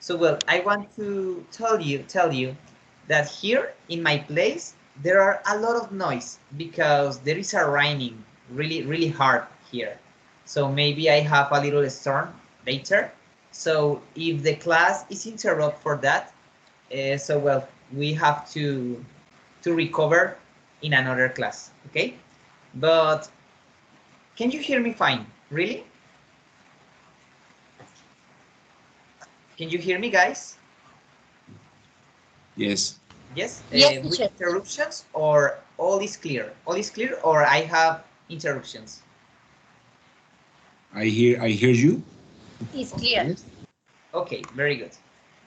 So well, I want to tell you that here in my place there are a lot of noise because there is a raining really hard here. So maybe I have a little storm later. So if the class is interrupted for that, so well, we have to recover in another class, okay? But can you hear me fine? Really? Can you hear me, guys? Yes. Yes, Yes, with teacher. interruptions or all is clear? All is clear or I have interruptions? I hear you. It's clear. Okay, Yes. okay, very good.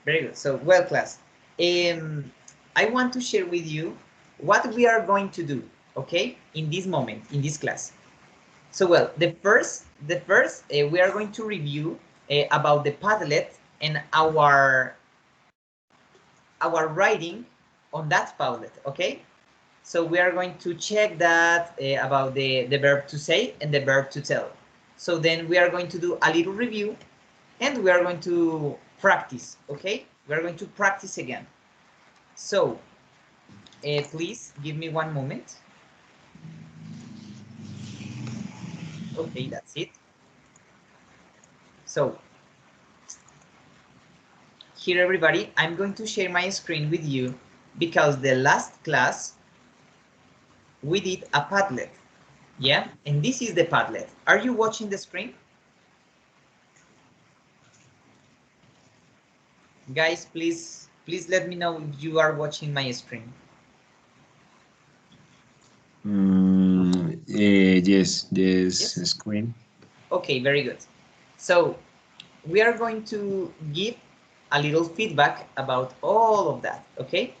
Very good. So, well, class, I want to share with you what we are going to do, okay, in this moment, in this class. So, well, the first, we are going to review about the Padlet and our writing on that Padlet, okay? So we are going to check that about the verb to say and the verb to tell. So then we are going to do a little review and we are going to practice, okay? We are going to practice again. So please give me one moment. Okay, that's it. So here everybody, I'm going to share my screen with you because the last class we did a Padlet. Yeah, and this is the Padlet. Are you watching the screen? Guys, please let me know if you are watching my screen. Yes, Yes? screen. Okay, very good. So we are going to give a little feedback about all of that, okay?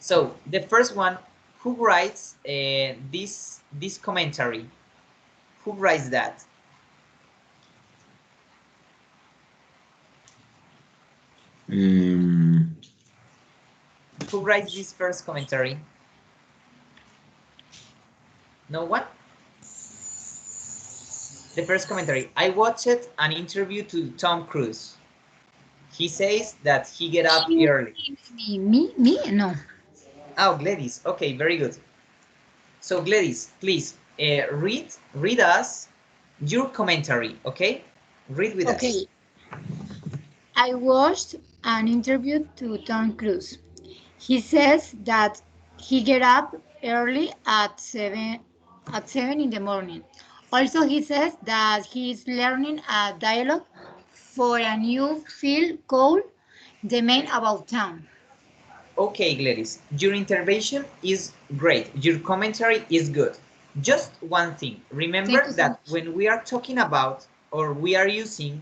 So the first one, who writes this commentary? Who writes that? Um, Who writes this first commentary? No one? The first commentary. I watched an interview to Tom Cruise. He says that he get up She, early. me? No. Oh, Gladys. Okay, very good. So Gladys, please read us your commentary, okay? Read with us. Okay. I watched an interview to Tom Cruise. He says that he get up early at seven in the morning. Also, he says that he is learning a dialogue for a new film called The Man About Town. Okay, Gladys, your intervention is great. Your commentary is good. Just one thing. Thank you Remember so that much. when we are talking about or we are using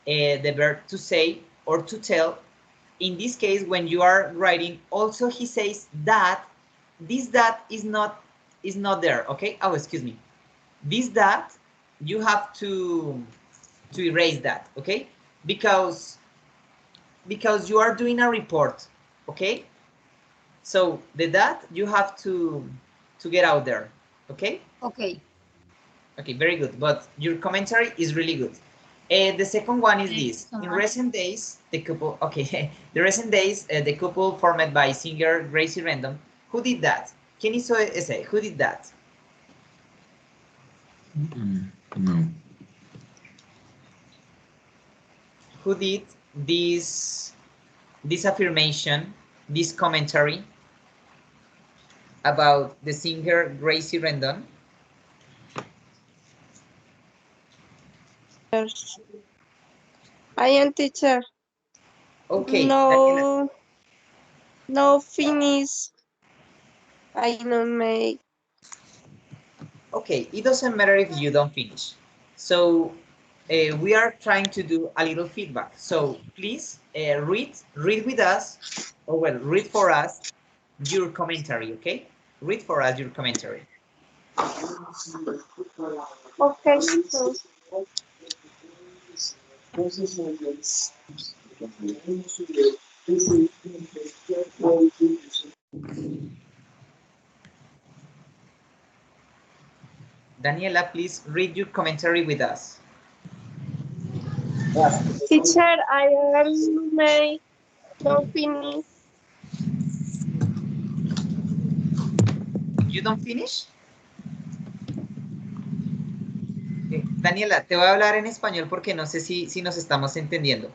the verb to say or to tell, in this case, when you are writing, also he says that this that is not there. Okay. Oh, excuse me. This that you have to erase that. Okay, because you are doing a report. Okay, so the that you have to get out there. Okay. Okay. Okay, very good. But your commentary is really good. The second one is Thank you this. so In much. recent days, the couple, okay, the recent days, the couple formed by singer Gracie Random. Who did that? ¿Quién hizo ese? Who did that? no. Who did this affirmation, this commentary about the singer Gracie Rendon? I am teacher. Okay, Daniela. No, no finish. I not make. Okay, it doesn't matter if you don't finish. So we are trying to do a little feedback. So please read with us, or well, read for us your commentary, okay? Read for us your commentary. Okay, teacher. Daniela, please read your commentary with us. Teacher, I am make no finish. You don't finish? Daniela, te voy a hablar en español porque no sé si nos estamos entendiendo.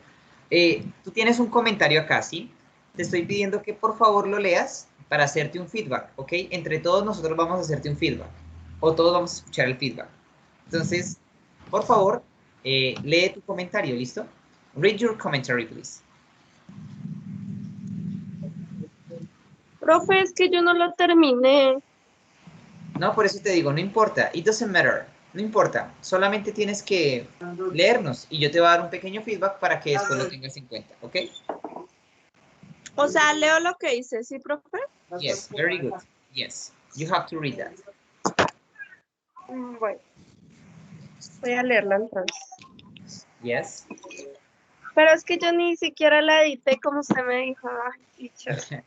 Tú tienes un comentario acá, ¿sí? Te estoy pidiendo que por favor lo leas para hacerte un feedback, ¿ok? Entre todos nosotros vamos a hacerte un feedback. O todos vamos a escuchar el feedback. Entonces, por favor, lee tu comentario, ¿listo? Read your commentary, please. Profe, es que yo no lo terminé. No, por eso te digo, no importa. It doesn't matter. No importa. Solamente tienes que leernos y yo te voy a dar un pequeño feedback para que después lo tengas en cuenta, ¿ok? O sea, leo lo que hice, ¿sí, profe? Yes, very good. Yes, you have to read that. Bueno, voy a leerla entonces. Yes. Pero es que yo ni siquiera la edité como usted me dijo. Ay, teacher.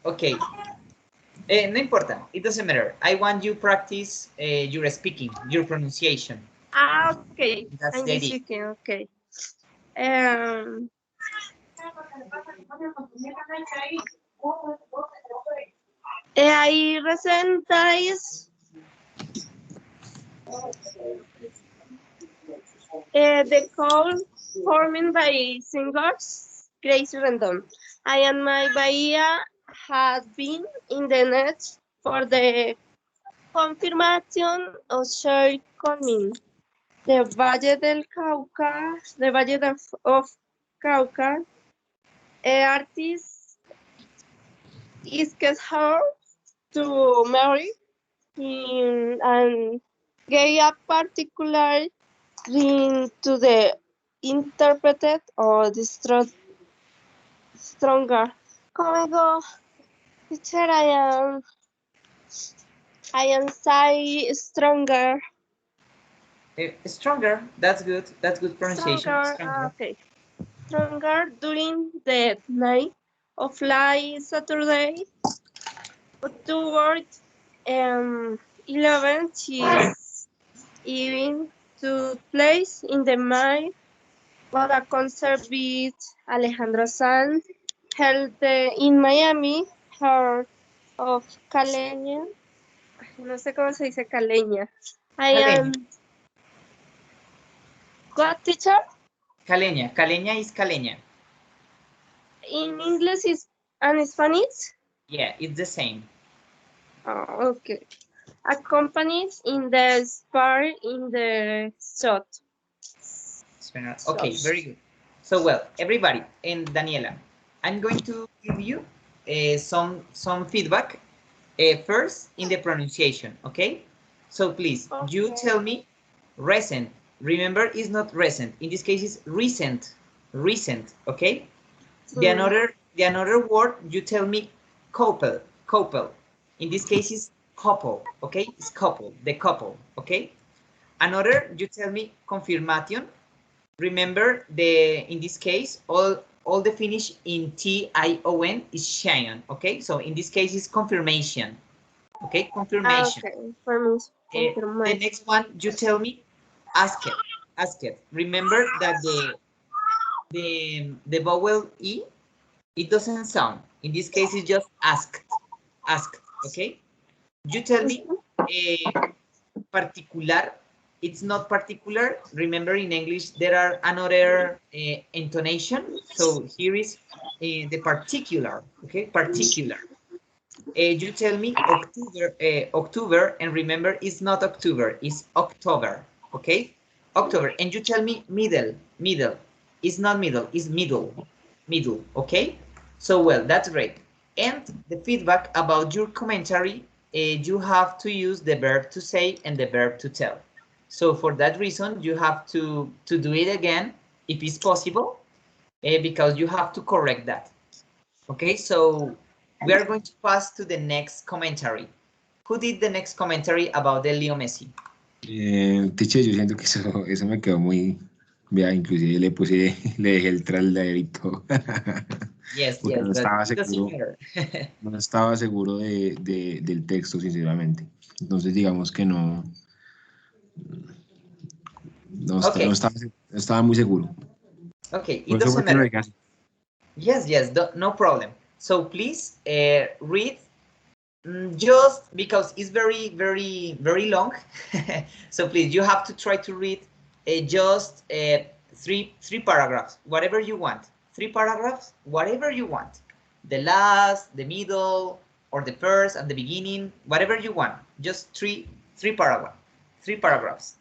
Okay. No importa. It doesn't matter. I want you practice your speaking, your pronunciation. Ah, ok. That's I'm the just idea. checking, ok. I recent days the call forming by singers Grace Rendon. I and my Bahia has been in the net for the confirmation of shared coming. The Valle del Cauca, the Valle of Cauca, artist is her to marry him and gave a particular ring to the interpreted or the stronger. Come go, teacher, I am say stronger. Stronger. That's good. That's good pronunciation. Stronger. Okay. Stronger during the night of last Saturday, October 11, is even to place in the mind for a concert with Alejandro Sanz held in Miami, heard of Caleña. No sé cómo se dice Caleña. I am. What, teacher? Caleña. Caleña is caleña. In English is and Spanish? Yeah, it's the same. Oh, okay. Accompanied in the spar in the shot. Okay, very good. So, well, everybody, and Daniela, I'm going to give you some feedback first in the pronunciation, okay? So please, you tell me recent. Remember, it's not recent. In this case, it's recent, okay? The another word, you tell me couple. In this case, it's couple, okay? It's couple, the couple, okay? Another, you tell me confirmation. Remember, in this case, all the finish in T-I-O-N is Cheyenne, okay? So in this case, it's confirmation, okay? Confirmation. Okay, the next one, you tell me asked. Remember that the vowel E, it doesn't sound. In this case, it's just asked, okay? You tell me particular. It's not particular. Remember, in English, there are another intonation. So here is the particular, okay? Particular. You tell me October, and remember, it's not October, it's October, okay? October, and you tell me middle. It's not middle, it's middle, okay? So, well, that's great. And the feedback about your commentary, you have to use the verb to say and the verb to tell. So for that reason, you have to do it again, if it's possible, because you have to correct that. Okay, so we are going to pass to the next commentary. Who did the next commentary about the Leo Messi? Teacher, yo siento que eso me quedó muy... Vea, inclusive le dejé el trasladerito. Yes, porque yes, no estaba it doesn't seguro, matter. no estaba seguro del texto, sinceramente. Entonces, digamos que no Okay. estaba estaba muy seguro. Okay, Por it eso fue doesn't que lo matter. dejé así. Yes, no problem. So please read just because it's very long. So please, you have to try to read just three paragraphs, whatever you want. 3 paragraphs, whatever you want. The last, the middle, or the first and the beginning, whatever you want. Just three paragraphs. 3 paragraphs.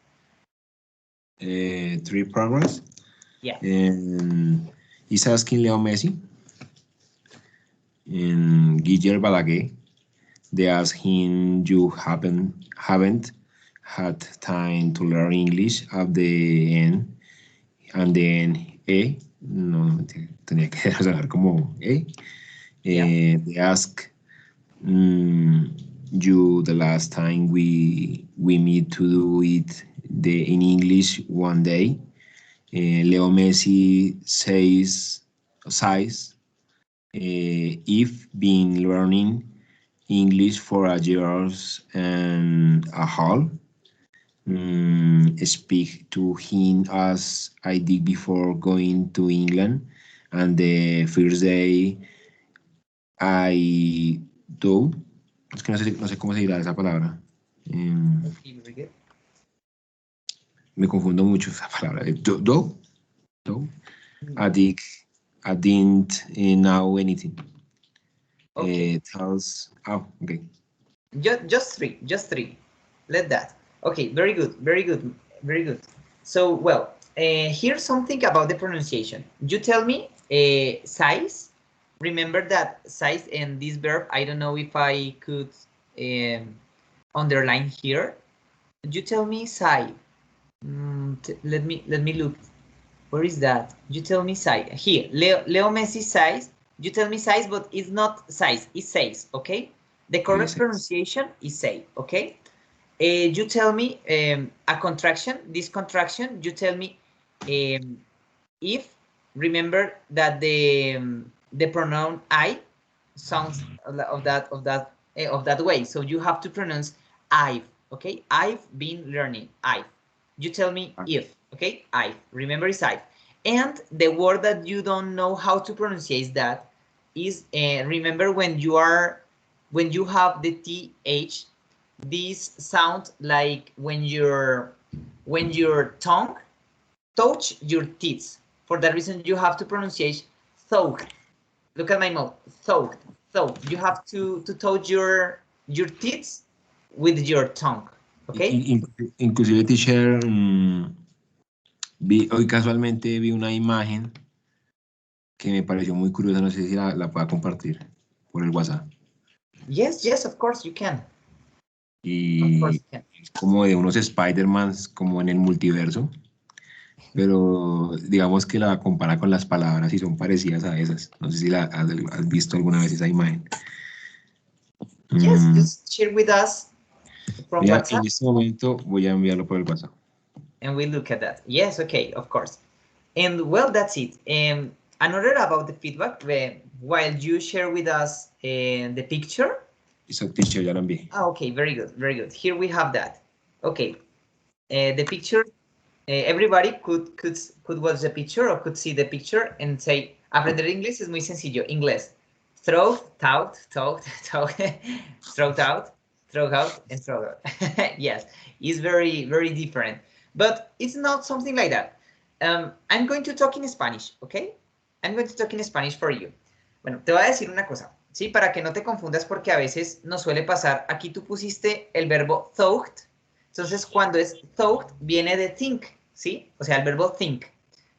3 paragraphs. Yeah. He's asking Leo Messi and Guillermo Balaguer. They ask him, you haven't had time to learn English at the end, and then no, tenía que sonar como Yeah. They ask you the last time we meet to do it in English one day. Leo Messi says, if been learning English for a year and a half, speak to him as I did before going to England, and the first day I do, es que no sé cómo se dirá esa palabra. Me confundo mucho esa palabra. I didn't know anything. Okay. Okay. Just three. Let that. Okay, very good. So, well, here's something about the pronunciation. You tell me size. Remember that size and this verb, I don't know if I could underline here. You tell me size. Let me look. Where is that? You tell me size. Here, Leo Messi size. You tell me size, but it's not size, it's says, okay? The correct pronunciation is say, okay? You tell me a contraction, this contraction, you tell me if, remember that the pronoun I sounds of that way. So you have to pronounce I've, okay? I've been learning, I've. You tell me if, okay? I've, remember it's I've. And the word that you don't know how to pronounce that is, remember when you have the TH, this sound like when your tongue touch your teeth. For that reason, you have to pronunciate thought. Look at my mouth, thought. You have to touch your teeth with your tongue, okay? Inclusive, teacher, hoy casualmente vi una imagen que me pareció muy curiosa, no sé si la pueda compartir por el WhatsApp. Yes, of course you can. Y como de unos Spider-Mans como en el multiverso, pero digamos que la compara con las palabras y son parecidas a esas. No sé si has visto alguna vez esa imagen. Yes, just share with us from WhatsApp. En este momento voy a enviarlo por el WhatsApp. And we look at that. Yes, okay, of course. And well, that's it. Another about the feedback, while you share with us the picture. Esa teacher ya la envié. Okay, very good. Here we have that. Okay, the picture. Everybody could watch the picture or could see the picture and say, aprender inglés es muy sencillo. Inglés. Throw out, throw out, and throw out. Yes, it's very different. But it's not something like that. I'm going to talk in Spanish, okay? I'm going to talk in Spanish for you. Bueno, te voy a decir una cosa, ¿sí? Para que no te confundas porque a veces nos suele pasar, aquí tú pusiste el verbo thought, entonces cuando es thought viene de think, ¿sí? O sea, el verbo think.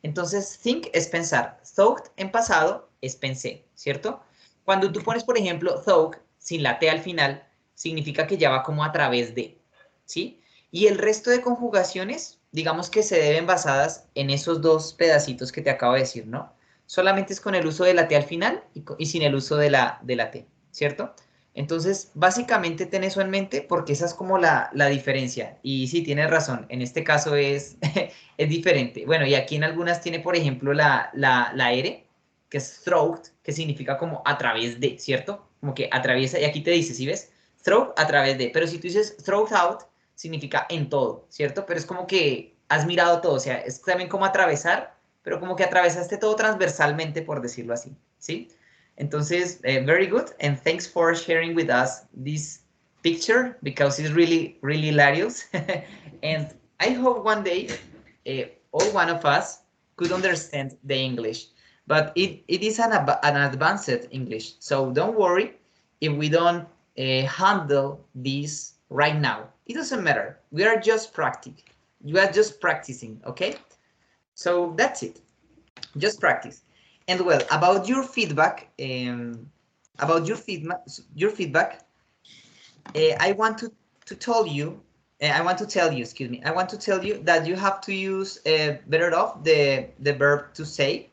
Entonces, think es pensar, thought en pasado es pensé, ¿cierto? Cuando tú pones, por ejemplo, thought sin la T al final, significa que ya va como a través de, ¿sí? Y el resto de conjugaciones, digamos que se deben basadas en esos dos pedacitos que te acabo de decir, ¿no? Solamente es con el uso de la T al final y sin el uso de la T, ¿cierto? Entonces, básicamente ten eso en mente porque esa es como la diferencia. Y sí, tienes razón, en este caso es, es diferente. Bueno, y aquí en algunas tiene, por ejemplo, la R, que es throat, que significa como a través de, ¿cierto? Como que atraviesa, y aquí te dice, ¿sí ves? Throat a través de, pero si tú dices throat out, significa en todo, ¿cierto? Pero es como que has mirado todo, o sea, es también como atravesar, pero como que atravesaste todo transversalmente, por decirlo así, ¿sí? Entonces, very good, and thanks for sharing with us this picture, because it's really, really hilarious. And I hope one day, all one of us could understand the English, but it is an advanced English, so don't worry if we don't handle this right now. It doesn't matter, we are just practicing. You are just practicing, okay? So that's it, just practice. And well, about your feedback, I want to tell you, I want to tell you, excuse me, I want to tell you that you have to use better off the verb to say.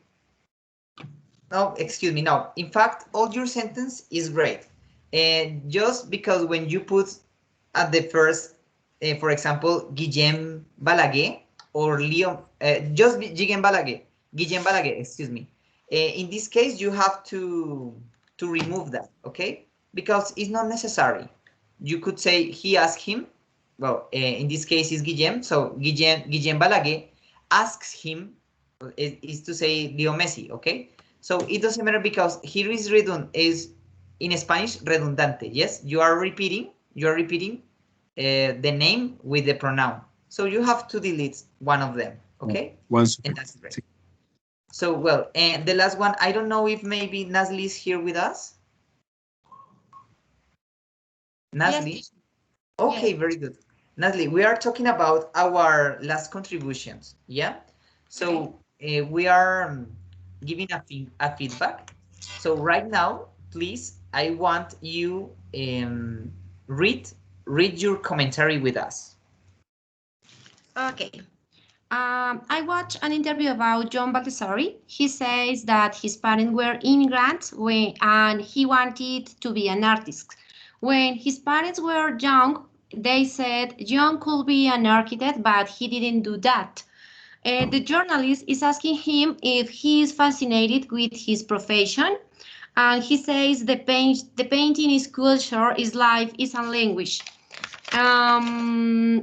No, excuse me, no. In fact, all your sentence is great. And just because when you put at the first, for example, Guillem Balaguer or Leon, just Guillem Balaguer, excuse me. In this case, you have to remove that, okay? Because it's not necessary. You could say he asked him. Well, in this case, is Guillem. So Guillem Balaguer asks him, is to say Leo Messi, okay? So it doesn't matter because here is is in Spanish redundante. Yes, you are repeating the name with the pronoun. So you have to delete one of them, okay? And that's great. So well, and the last one, I don't know if maybe Nazli is here with us. Nazli? Yes. Okay, Yes. very good. Nazli, we are talking about our last contributions, yeah? So we are giving a feedback. So right now, please, I want you read your commentary with us. Okay. I watched an interview about John Baldessari. He says that his parents were immigrants and he wanted to be an artist. When his parents were young, they said John could be an architect, but he didn't do that. The journalist is asking him if he is fascinated with his profession, and he says the painting is culture, is life, is a language.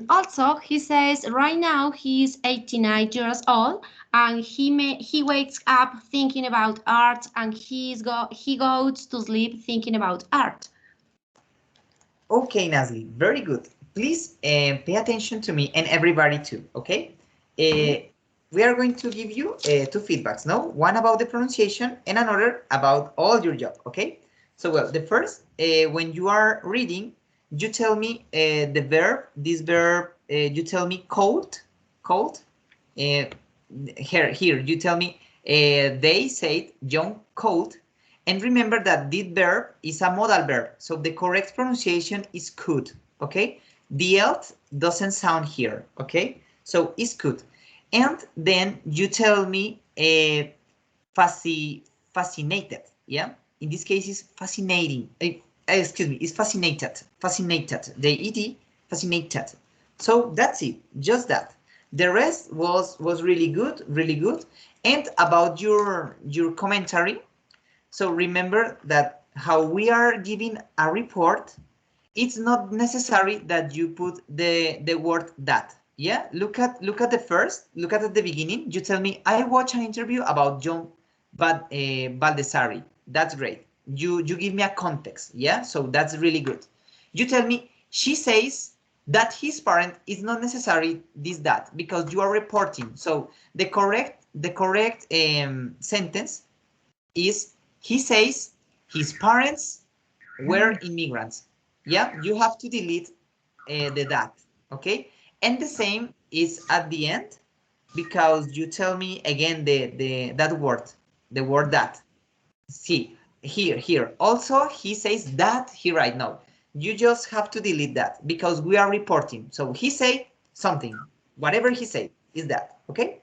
Also, he says right now he's 89 years old and he wakes up thinking about art and he goes to sleep thinking about art. Okay, Nazli, very good. Please pay attention to me and everybody too, okay? We are going to give you two feedbacks, no? One about the pronunciation and another about all your job, okay? So, well, the first, when you are reading, you tell me the verb, this verb, you tell me cold. Here, you tell me they said John cold. And remember that this verb is a modal verb, so the correct pronunciation is could, okay? The else doesn't sound here, okay? So it's could. And then you tell me fascinated, yeah? In this case, it's fascinating. Excuse me, it's fascinated. The ed, fascinated. So that's it, just that. The rest was really good, And about your commentary, so remember that how we are giving a report, it's not necessary that you put the word that. Yeah, look at the beginning. You tell me I watched an interview about John Baldessari. That's great. You give me a context. Yeah, so that's really good. You tell me she says that his parent is not necessary that because you are reporting. So the correct sentence is he says his parents were immigrants. Yeah, you have to delete the that, okay? And the same is at the end because you tell me again that word, the word that. See, here. Also, he says that here right now. You just have to delete that because we are reporting. So he said something, whatever he said is that, okay?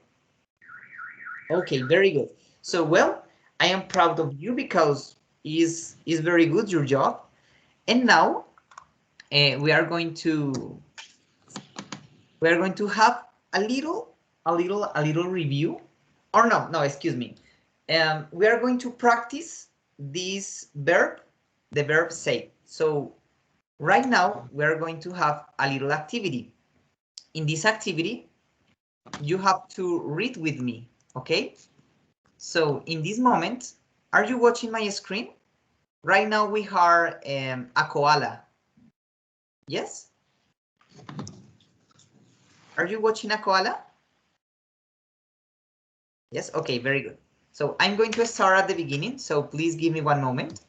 Okay, very good. So, well, I am proud of you because is very good your job. And now we are going to have a little review, or no, excuse me. We are going to practice this verb, the verb say. So right now we are going to have a little activity. In this activity, you have to read with me, okay? So in this moment, are you watching my screen? Right now we are a koala. Yes? Are you watching a koala? Yes, okay, very good. So I'm going to start at the beginning, so please give me one moment.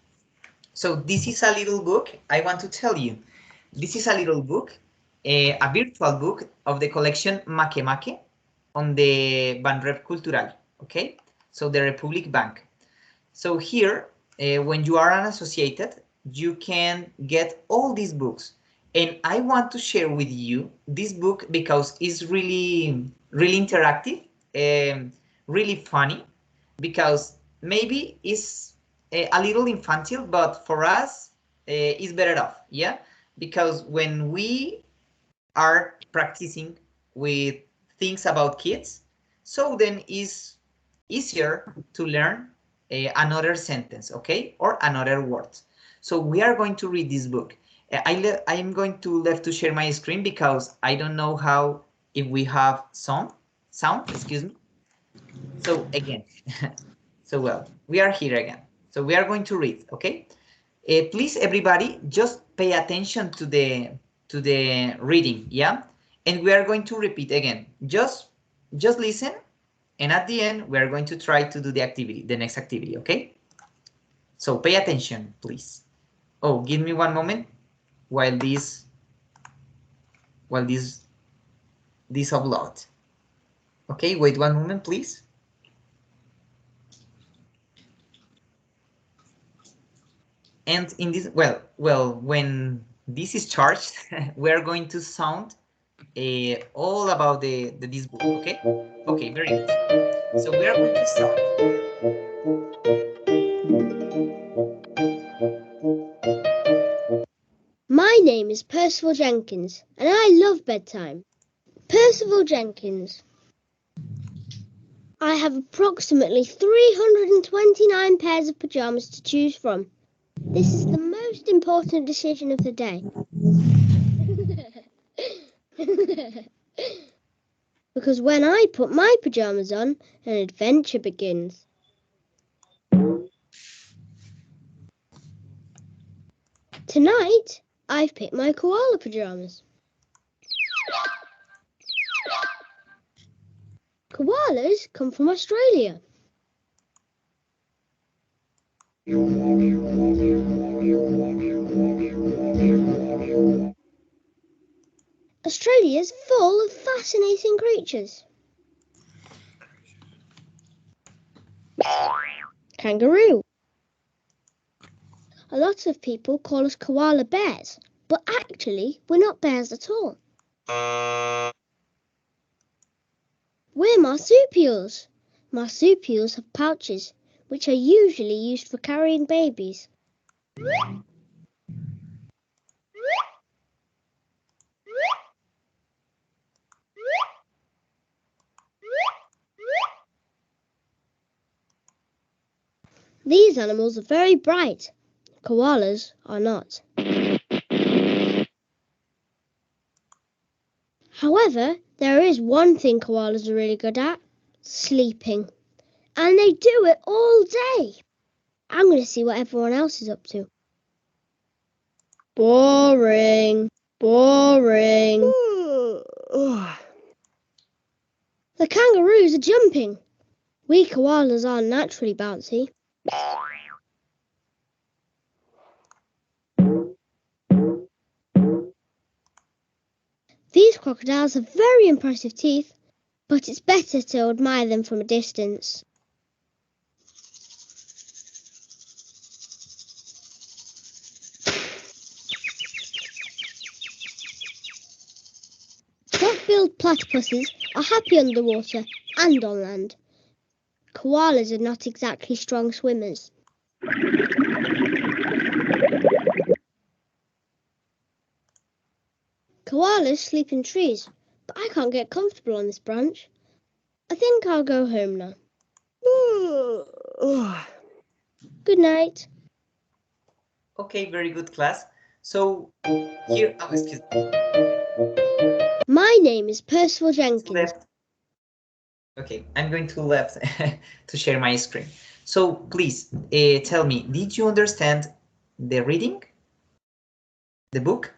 So this is a little book, I want to tell you. This is a little book, a virtual book of the collection Make Make on the Banrep Cultural, okay? So the Republic Bank. So here, when you are an associated, you can get all these books. And I want to share with you this book because it's really, really interactive, really funny, because maybe it's a little infantile, but for us, it's better off, yeah? Because when we are practicing with things about kids, so then it's easier to learn another sentence, okay, or another word. So we are going to read this book. I am going to left to share my screen because I don't know how, if we have sound, excuse me. So again, so well, we are here again. So we are going to read, okay? Please, everybody, just pay attention to the reading, yeah? And we are going to repeat again. Just listen, and at the end, we are going to try to do the activity, the next activity, okay? So pay attention, please. Oh, give me one moment while this upload. Okay, wait one moment, please. And in this, when this is charged, we are going to sound all about this book, okay? Okay, very good. So we are going to start. My name is Percival Jenkins, and I love bedtime. Percival Jenkins. I have approximately 329 pairs of pajamas to choose from. This is the most important decision of the day. Because when I put my pajamas on, an adventure begins. Tonight, I've picked my koala pajamas. Koalas come from Australia. Australia's full of fascinating creatures. Kangaroo. A lot of people call us koala bears, but actually we're not bears at all. We're marsupials. Marsupials have pouches, which are usually used for carrying babies. These animals are very bright. Koalas are not. However, there is one thing koalas are really good at: sleeping. And they do it all day. I'm going to see what everyone else is up to. Boring. Boring. The kangaroos are jumping. We koalas are naturally bouncy. These crocodiles have very impressive teeth, but it's better to admire them from a distance. Black-billed platypuses are happy underwater and on land. Koalas are not exactly strong swimmers. Koalas sleep in trees, but I can't get comfortable on this branch. I think I'll go home now. Good night. Okay, very good, class. So here, oh, excuse me. My name is Percival Jenkins. Left Okay, I'm going to left to share my screen. So please tell me, did you understand the reading, the book?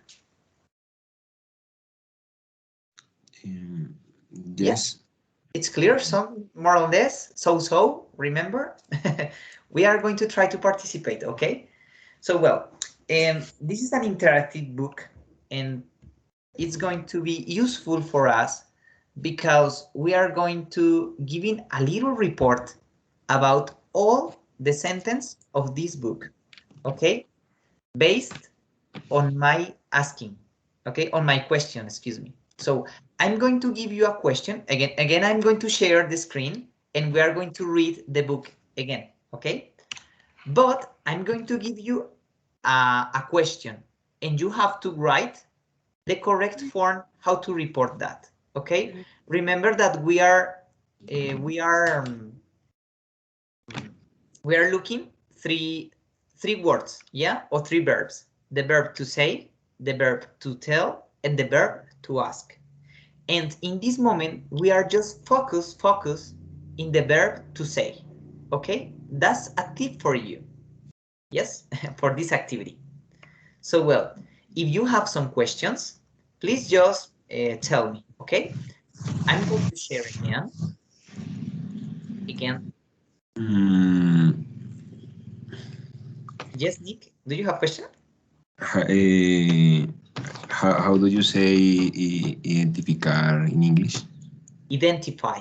Yes. It's clear, some more or less, so, remember? We are going to try to participate, okay? So, well, this is an interactive book, and it's going to be useful for us because we are going to give in a little report about all the sentence of this book, okay? Based on my asking, okay? On my question, excuse me. So I'm going to give you a question. Again, I'm going to share the screen and we are going to read the book again, okay? But I'm going to give you a question and you have to write the correct form how to report that, okay? Remember that we are looking three words, yeah, or three verbs: the verb to say, the verb to tell, and the verb to ask. And in this moment, we are just focus in the verb to say, okay? That's a tip for you, yes, for this activity. So, well, if you have some questions, please just tell me, okay? I'm going to share again. Mm, Yes, Nick, do you have question? how do you say identificar in English? Identify.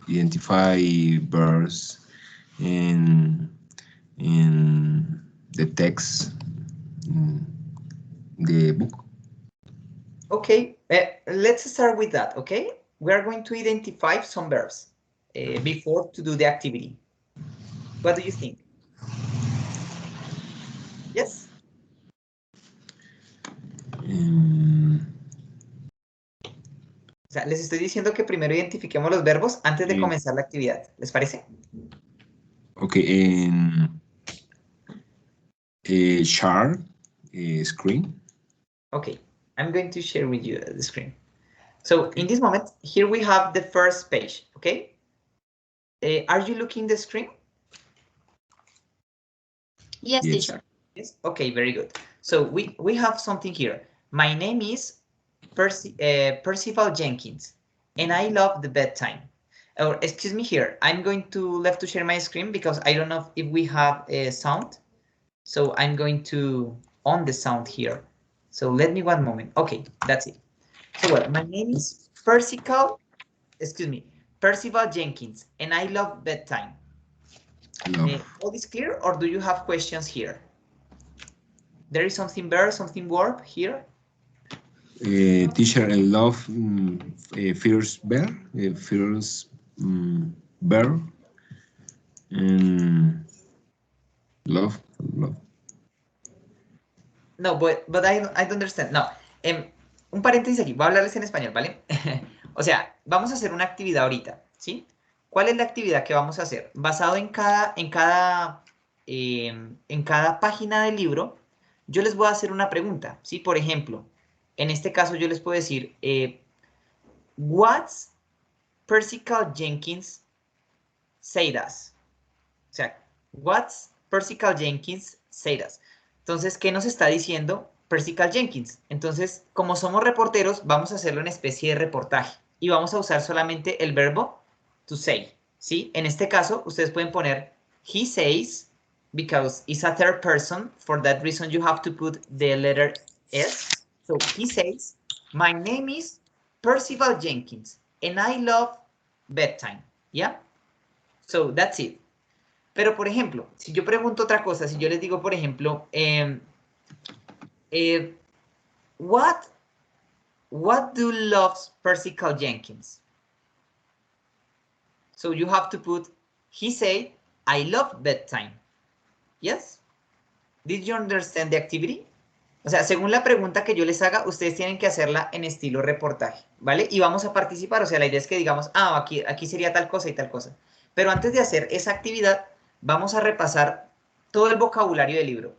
Identify verbs in the text in the book. Okay, let's start with that, okay? We are going to identify some verbs before to do the activity. What do you think? Yes? O sea, les estoy diciendo que primero identifiquemos los verbos antes de comenzar la actividad. ¿Les parece? Okay, share screen. Okay, I'm going to share with you the screen. So in this moment, here we have the first page, okay? Are you looking the screen? Yes, teacher. Yes, okay, very good. So we have something here. My name is Percival Jenkins, and I love the bedtime. Or excuse me here, I'm going to left to share my screen because I don't know if we have a sound. So I'm going to on the sound here. So let me one moment. Okay, that's it. So well, my name is Percival Jenkins, and I love bedtime. All is clear, or do you have questions here? There is something verb, something verb here. Teacher, I love first verb, verb, and love. No, but I don't understand. No, un paréntesis aquí. Voy a hablarles en español, ¿vale? O sea, vamos a hacer una actividad ahorita, ¿sí? ¿Cuál es la actividad que vamos a hacer? Basado en cada página del libro, yo les voy a hacer una pregunta, ¿sí? Por ejemplo, en este caso yo les puedo decir, what's Percival Jenkins said us? O sea, what's Percival Jenkins said us? Entonces, ¿qué nos está diciendo Percival Jenkins? Entonces, como somos reporteros, vamos a hacerlo en especie de reportaje y vamos a usar solamente el verbo to say, ¿sí? En este caso, ustedes pueden poner he says, because it's a third person. For that reason, you have to put the letter S. So, he says, my name is Percival Jenkins, and I love bedtime, ¿ya? So, that's it. Pero, por ejemplo, si yo pregunto otra cosa, si yo les digo, por ejemplo, what do loves Percival Jenkins? So you have to put, he said, I love bedtime. Yes? Did you understand the activity? O sea, según la pregunta que yo les haga, ustedes tienen que hacerla en estilo reportaje, ¿vale? Y vamos a participar, o sea, la idea es que digamos, aquí sería tal cosa y tal cosa. Pero antes de hacer esa actividad, vamos a repasar todo el vocabulario del libro,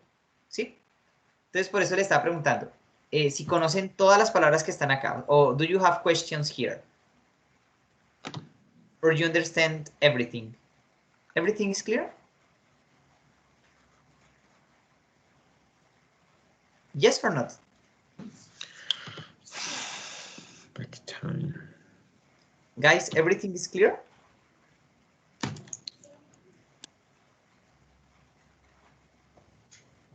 ¿sí? Entonces, por eso le estaba preguntando si conocen todas las palabras que están acá, o do you have questions here? or you understand everything? Everything is clear? Yes or not? Back time. Guys, everything is clear?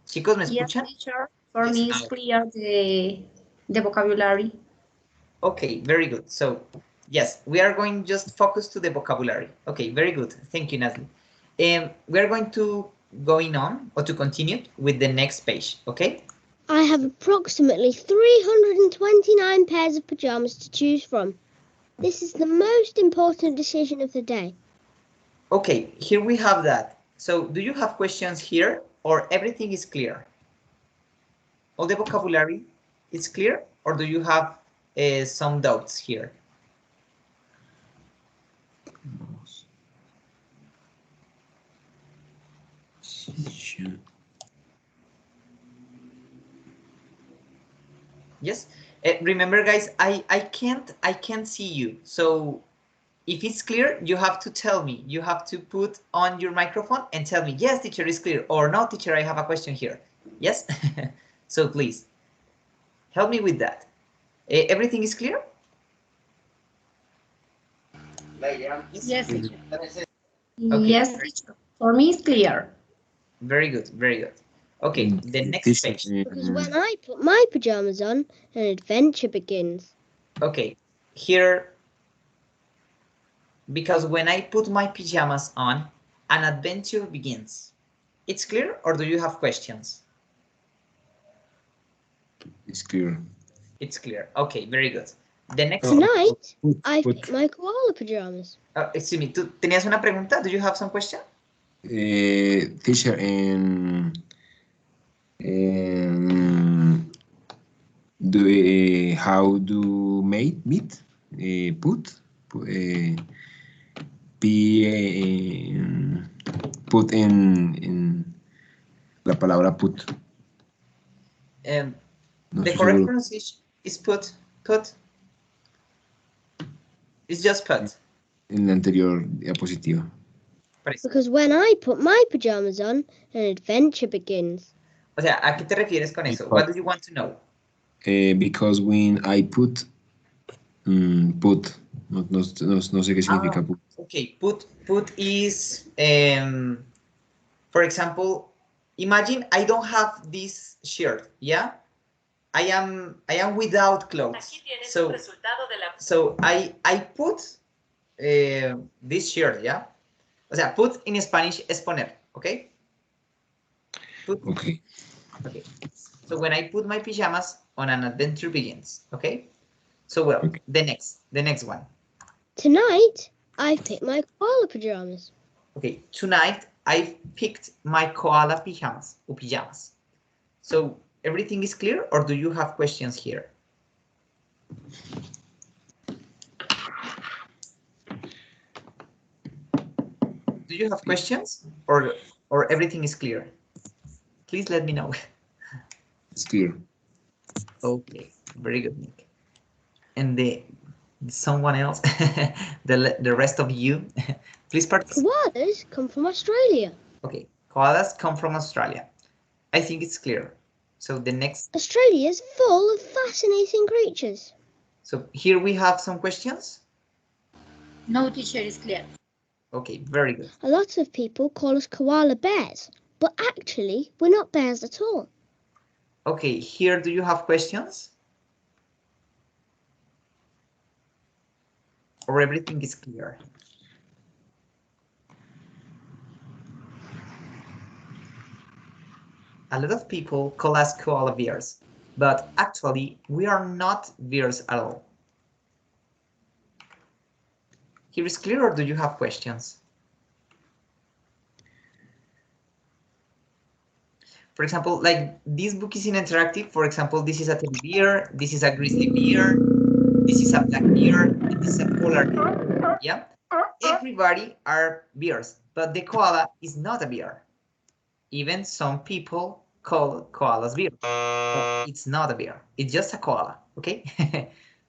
Chicos, ¿me Yes, escuchan? teacher. For Yes. me, it's clear the vocabulary. Okay, very good. So, yes, we are going just focus to the vocabulary. Okay, very good. Thank you, Nasli. We are going to going on or to continue with the next page, okay? I have approximately 329 pairs of pajamas to choose from. This is the most important decision of the day. Okay, here we have that. So do you have questions here or everything is clear? All the vocabulary is clear or do you have some doubts here? Yes. Remember, guys, I can't see you. So if it's clear, you have to tell me. You have to put on your microphone and tell me, yes, teacher, is clear, or no, teacher, I have a question here. Yes. So please help me with that. Everything is clear? Yes, teacher. Okay. Yes, teacher. For me, it's clear. Very good. Very good. Okay, the next page. Because when I put my pajamas on, an adventure begins. Okay, here, because when I put my pajamas on, an adventure begins. It's clear, or do you have questions? It's clear. It's clear. Okay, very good. The next. Tonight, I picked my koala pajamas. Excuse me, ¿tú tenías una pregunta? Do you have some question? Teacher, how do meet put put in la palabra put. The No estoy correct seguro. pronunciation is put. It's just put. En la anterior diapositiva. Because when I put my pajamas on, an adventure begins. O sea, ¿a qué te refieres con eso? What do you want to know? Because when I put no sé qué significa put. Okay, put is, for example, imagine I don't have this shirt, yeah? I am without clothes. So I put this shirt, yeah? O sea, put in Spanish es poner, okay? Put. Okay. Okay. So when I put my pajamas on, an adventure begins, okay? So well, Okay. the next one. Tonight, I picked my koala pajamas. Okay, tonight I picked my koala pajamas or pajamas. So everything is clear, or do you have questions here? Do you have questions, or everything is clear? Please let me know. It's clear. Okay, very good, Nick. And someone else, the rest of you, please participate. Koalas come from Australia. Okay, koalas come from Australia. I think it's clear. So the next. Australia is full of fascinating creatures. So here we have some questions. No, teacher, is clear. Okay, very good. A lot of people call us koala bears, but actually, we're not bears at all. Okay, here do you have questions? Or everything is clear? A lot of people call us koala bears, but actually we are not bears at all. Here is clear, or do you have questions? For example, like this book is in interactive. For example, this is a teddy bear, this is a grizzly bear, this is a black bear, and this is a polar bear. Yeah, everybody are bears, but the koala is not a bear. Even some people call koalas bear, but it's not a bear. It's just a koala. Okay.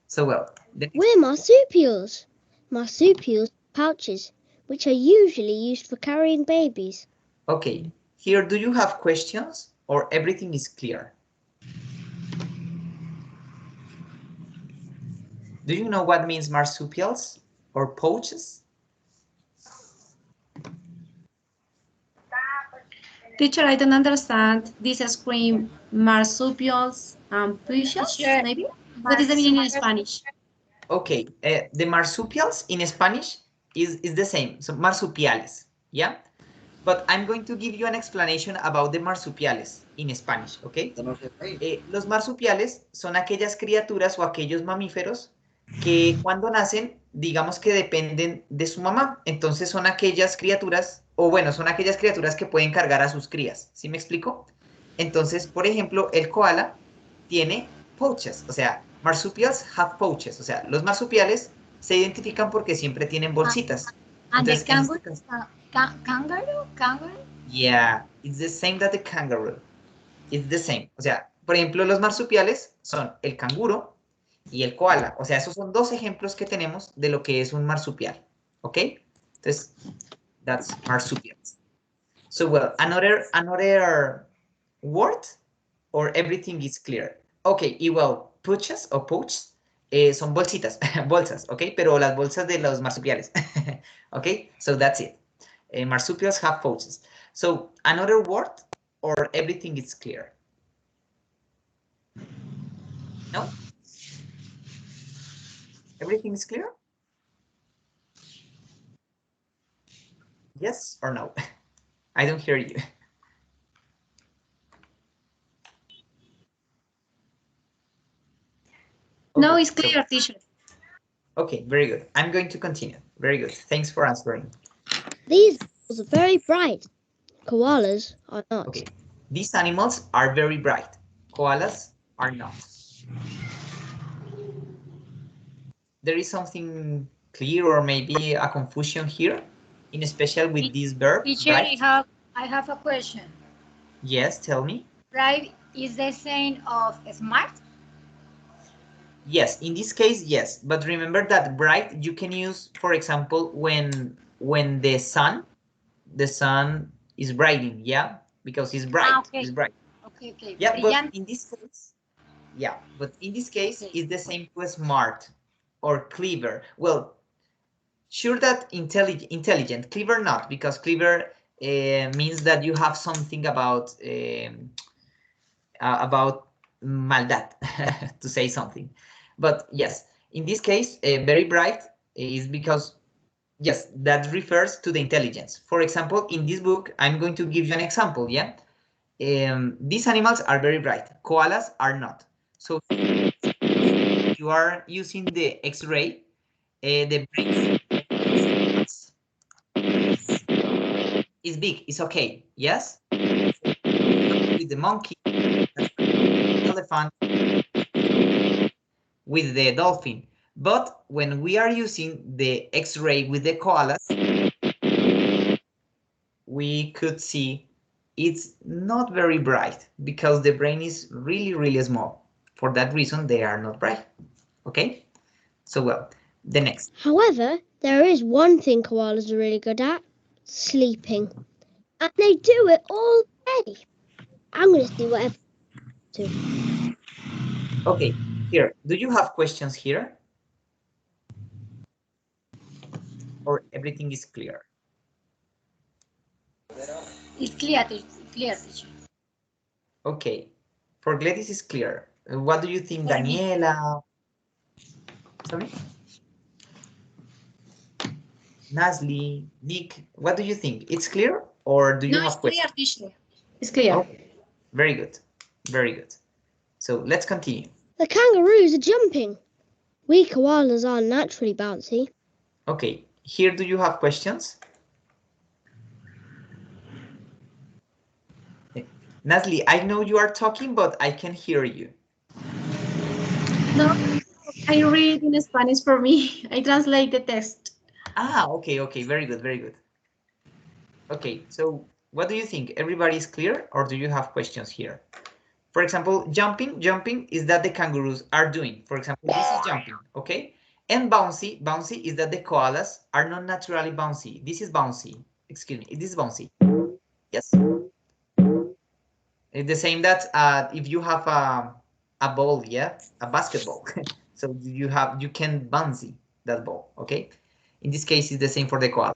So well, We're marsupials. Marsupials pouches, which are usually used for carrying babies. Okay, here, do you have questions or everything is clear? Do you know what means marsupials or pouches? Teacher, I don't understand this scream marsupials and pushes, Teacher, maybe? What is the meaning in Spanish? Okay, the marsupials in Spanish is the same, so marsupiales, yeah? But I'm going to give you an explanation about the marsupiales in Spanish, okay? Los marsupiales son aquellas criaturas o aquellos mamíferos que cuando nacen, digamos que dependen de su mamá. Entonces son aquellas criaturas, o bueno, son aquellas criaturas que pueden cargar a sus crías, ¿sí me explico? Entonces, por ejemplo, el koala tiene pouches, o sea, marsupials have pouches, o sea, los marsupiales se identifican porque siempre tienen bolsitas. And the Entonces, en este kangaroo, caso- kangaroo? Yeah, it's the same that the kangaroo. It's the same. O sea, por ejemplo, los marsupiales son el canguro y el koala. O sea, esos son dos ejemplos que tenemos de lo que es un marsupial. ¿Ok? Entonces, that's marsupials. So, well, another word or everything is clear. Ok, y well, pouches o pouch son bolsitas, bolsas, ¿ok? Pero las bolsas de los marsupiales. ¿Ok? So that's it. Marsupials have pouches. So, another word or everything is clear? No? Everything is clear? Yes or no? I don't hear you. No, Okay, it's clear, teacher. Okay, very good. I'm going to continue. Very good. Thanks for answering. These animals are very bright. Koalas are not. Okay, these animals are very bright. Koalas are not. There is something clear or maybe a confusion here, in special with this verb, Teacher, bright? I have a question. Yes, tell me. Bright is the same of smart? Yes, in this case, yes. But remember that bright you can use, for example, when the sun is brightening, yeah, because it's bright. Okay. It's bright. Okay. Yeah, Brilliant. but in this case, it's the same to smart or clever. Well, sure that intelligent, clever not, because clever means that you have something about maldad, to say something. But yes, in this case, very bright is because, yes, that refers to the intelligence. For example, in this book, I'm going to give you an example, yeah? These animals are very bright. Koalas are not. So you are using the X-ray, the brain is big, it's okay, yes? With the monkey, elephant, with the dolphin. But when we are using the X-ray with the koalas, we could see it's not very bright because the brain is really, really small. For that reason, they are not bright. Okay? So, well, the next. However, there is one thing koalas are really good at: sleeping. And they do it all day. I'm going to see what everyone Okay, here, do you have questions here? Or everything is clear? It's clear, teacher. Okay, for Gladys is clear. What do you think, Daniela? Sorry? Nasli, Nick, what do you think? It's clear or do you have questions? Clear, teacher. It's clear. Okay, very good, very good. So let's continue. The kangaroos are jumping. We koalas are naturally bouncy. Okay, here do you have questions? Nasli, I know you are talking, but I can hear you. No, I read in Spanish for me. I translate the text. Ah, okay, very good, very good. Okay, so what do you think? Everybody is clear or do you have questions here? For example, jumping is that the kangaroos are doing. For example, this is jumping, okay? And bouncy, bouncy is that the koalas are not naturally bouncy. This is bouncy. Excuse me, this is bouncy. Yes. It's the same that if you have a ball, yeah, a basketball. So you can bouncy that ball, okay? In this case, it's the same for the koala.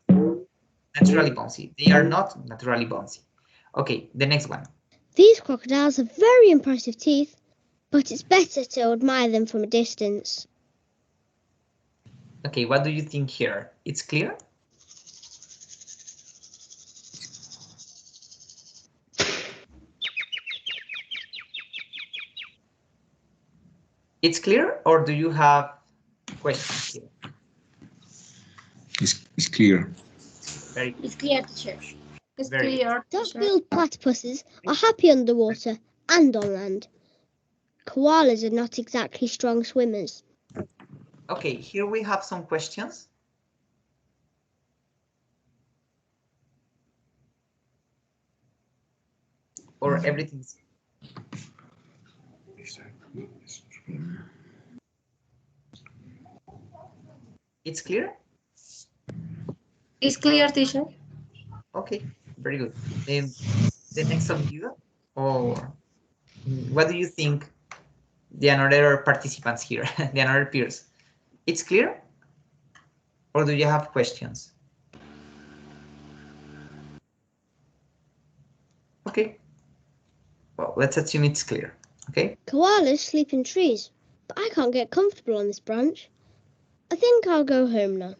Naturally bouncy. They are not naturally bouncy. Okay, the next one. These crocodiles have very impressive teeth, but it's better to admire them from a distance. Okay, what do you think here? It's clear? It's clear, or do you have questions here? It's clear. Very good. It's clear, teacher. It's Very clear. Duck-billed platypuses are happy underwater and on land. Koalas are not exactly strong swimmers. Okay, here we have some questions. Or everything's. It's clear? It's clear, teacher. Okay, very good. The next of you, or what do you think the another participants here, the another peers? It's clear? Or do you have questions? Okay. Well, let's assume it's clear. Okay. Koalas sleep in trees, but I can't get comfortable on this branch. I think I'll go home now.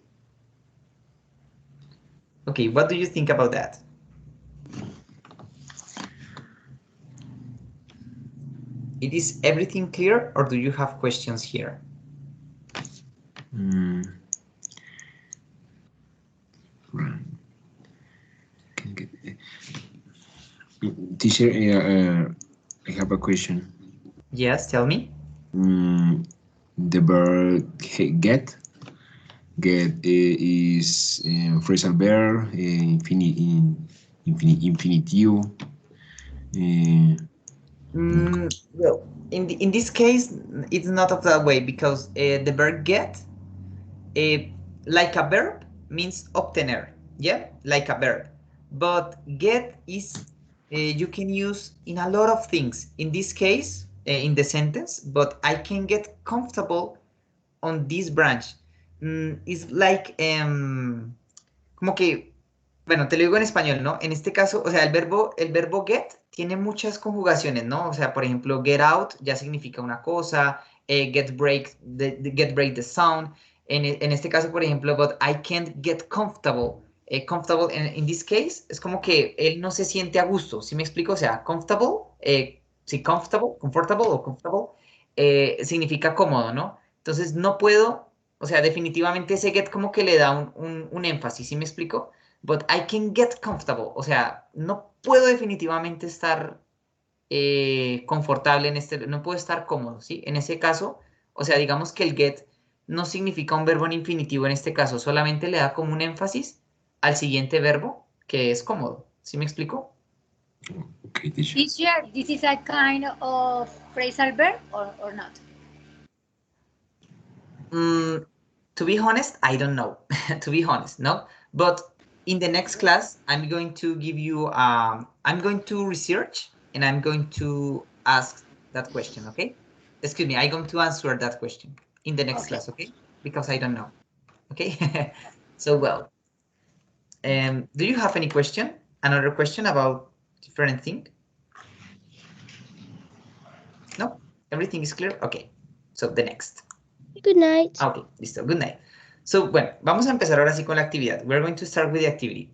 Okay, what do you think about that? It is everything clear, or do you have questions here? Right. Teacher, I have a question. Yes, tell me. The verb get is phrasal verb, infinitive. Well, in this case, it's not of that way, because the verb get, like a verb, means obtener. Yeah, like a verb. But get is you can use in a lot of things. In this case, in the sentence, but I can get comfortable on this branch. It's like, como que, bueno, te lo digo en español, ¿no? En este caso, o sea, el verbo get tiene muchas conjugaciones, ¿no? O sea, por ejemplo, get out ya significa una cosa, get break the sound. En este caso, por ejemplo, but I can't get comfortable. Comfortable, in this case, es como que él no se siente a gusto, ¿sí me explico? O sea, comfortable, sí, comfortable o comfortable, significa cómodo, ¿no? Entonces, no puedo, o sea, definitivamente ese get como que le da un énfasis, ¿sí me explico? But I can get comfortable, o sea, no puedo definitivamente estar confortable no puedo estar cómodo, ¿sí? En ese caso, o sea, digamos que el get no significa un verbo en infinitivo en este caso, solamente le da como un énfasis al siguiente verbo, que es cómodo, ¿sí me explico? Okay, teacher. Teacher, this is a kind of phrasal verb or not? To be honest, I don't know, to be honest, no? But in the next class, I'm going to give you, I'm going to research and I'm going to ask that question, okay? Excuse me, I'm going to answer that question in the next class, okay? Because I don't know, okay? So, well, do you have any question? Another question about different thing? No? Everything is clear? Okay, so the next. Good night. Okay, listo, good night. So, bueno, vamos a empezar ahora sí con la actividad. We're going to start with the activity.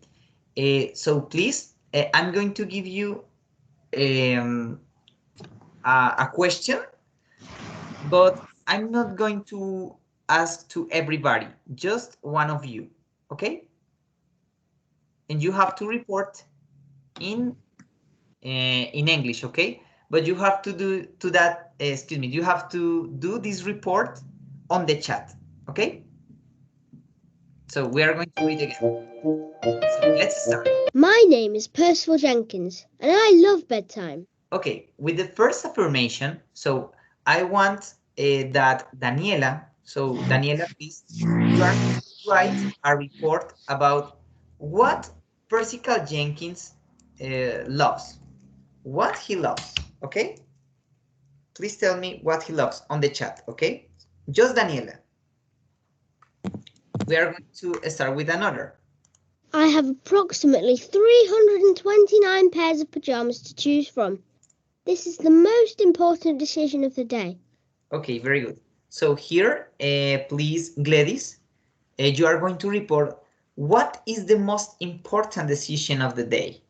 So, please, I'm going to give you a question, but I'm not going to ask to everybody, just one of you, okay? And you have to report in English, okay? But you have to do you have to do this report on the chat, okay? So we are going to read again. So let's start. My name is Percival Jenkins, and I love bedtime. Okay, with the first affirmation, so I want that Daniela, So Daniela, please, you are going to write a report about what Percival Jenkins loves, what he loves, okay? Please tell me what he loves on the chat, okay? Just Daniela. We are going to start with another. I have approximately 329 pairs of pajamas to choose from. This is the most important decision of the day. Okay, very good. So here, please, Gladys, you are going to report what is the most important decision of the day.